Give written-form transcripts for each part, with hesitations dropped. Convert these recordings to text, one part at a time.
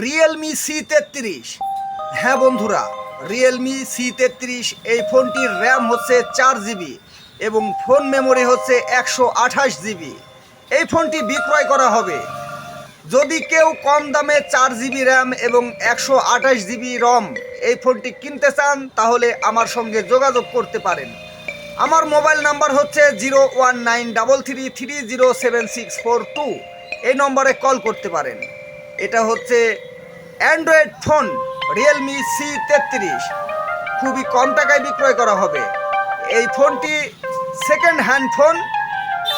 Realme C33। হ্যাঁ বন্ধুরা, Realme C33 এই ফোনটির র্যাম হচ্ছে 4 জিবি এবং ফোন মেমোরি হচ্ছে 128 জিবি। এই ফোনটি বিক্রয় করা হবে। যদি কেউ কম দামে 4 জিবি র্যাম এবং 128 জিবি রম এই ফোনটি কিনতে চান তাহলে আমার সঙ্গে যোগাযোগ করতে পারেন। আমার মোবাইল নাম্বার হচ্ছে 01933307642। এই নম্বরে কল করতে পারেন। এটা হচ্ছে অ্যান্ড্রয়েড ফোন রিয়েলমি C33, খুবই কম টাকায় বিক্রয় করা হবে। এই ফোনটি সেকেন্ড হ্যান্ড ফোন।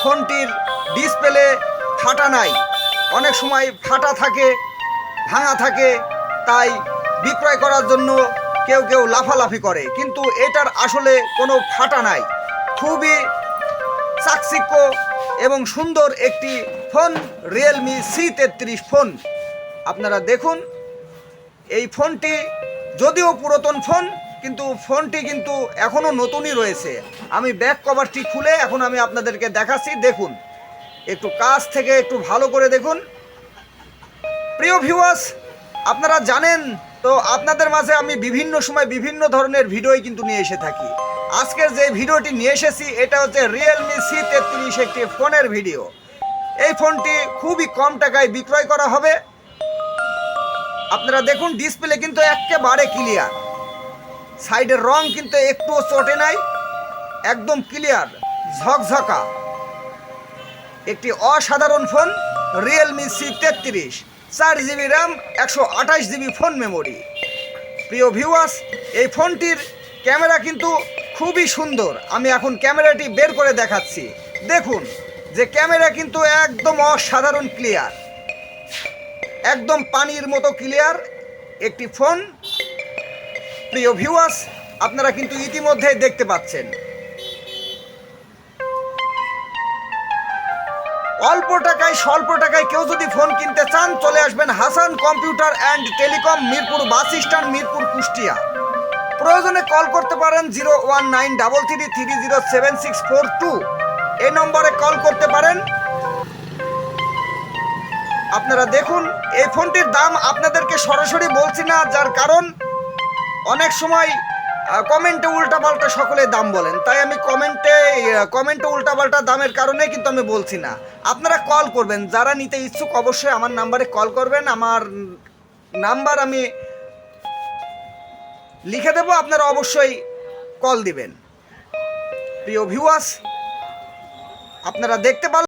ফোনটির ডিসপ্লে ফাটা নাই, অনেক সময় ফাটা থাকে, ভাঙা থাকে, তাই বিক্রয় করার জন্য কেউ কেউ লাফালাফি করে, কিন্তু এটার আসলে কোনো ফাটা নাই। খুবই চাকচিক্য এবং সুন্দর একটি ফোন রিয়েলমি C33 ফোন। আপনারা দেখুন, এই ফোনটি যদিও পুরাতন ফোন, কিন্তু ফোনটি কিন্তু এখনও নতুনই রয়েছে। আমি ব্যাক কভারটি খুলে এখন আমি আপনাদেরকে দেখাচ্ছি, দেখুন, একটু কাছ থেকে একটু ভালো করে দেখুন। প্রিয় ভিউয়ার্স, আপনারা জানেন তো, আপনাদের মাঝে আমি বিভিন্ন সময় বিভিন্ন ধরনের ভিডিওই কিন্তু নিয়ে এসে থাকি। আজকের যে ভিডিওটি নিয়ে এসেছি এটা হচ্ছে রিয়েলমি C33 একটি ফোনের ভিডিও। এই ফোনটি খুবই কম টাকায় বিক্রয় করা হবে। আপনারা দেখুন, ডিসপ্লে কিন্তু একেবারে ক্লিয়ার, সাইডের রং কিন্তু একটুও চটে নাই, একদম ক্লিয়ার ঝকঝকা একটি অসাধারণ phone Realme C33, 4 GB RAM, 128 GB phone memory. প্রিয় ভিউয়ার্স, এই ফোনটির ক্যামেরা কিন্তু খুবই সুন্দর। আমি এখন ক্যামেরাটি বের করে দেখাচ্ছি। দেখুন যে ক্যামেরা কিন্তু একদম অসাধারণ ক্লিয়ার, একদম পানির মতো ক্লিয়ার একটি ফোন। প্রিয় ভিউয়ার্স, আপনারা কিন্তু ইতিমধ্যেই দেখতে পাচ্ছেন। অল্প টাকায় স্বল্প টাকায় কেউ যদি ফোন কিনতে চান চলে আসবেন Hasan computer and telecom, Mirpur bus stand, Mirpur, Kushtia. প্রয়োজনে কল করতে পারেন 01933307642। এই নম্বরে কল করতে পারেন। আপনারা দেখুন, এই ফোনটির দাম আপনাদেরকে সরাসরি বলছি না, যার কারণ অনেক সময় কমেন্টে উল্টাপাল্টা সকলে দাম বলেন, তাই আমি কমেন্টে উল্টাপাল্টা দামের কারণে কিন্তু আমি বলছি না। আপনারা কল করবেন, যারা নিতে ইচ্ছুক অবশ্যই আমার নাম্বারে কল করবেন। আমার নাম্বার আমি লিখে দেবো, আপনারা অবশ্যই কল দিবেন। প্রিয় ভিউয়ার্স, আপনারা দেখতে পারেন।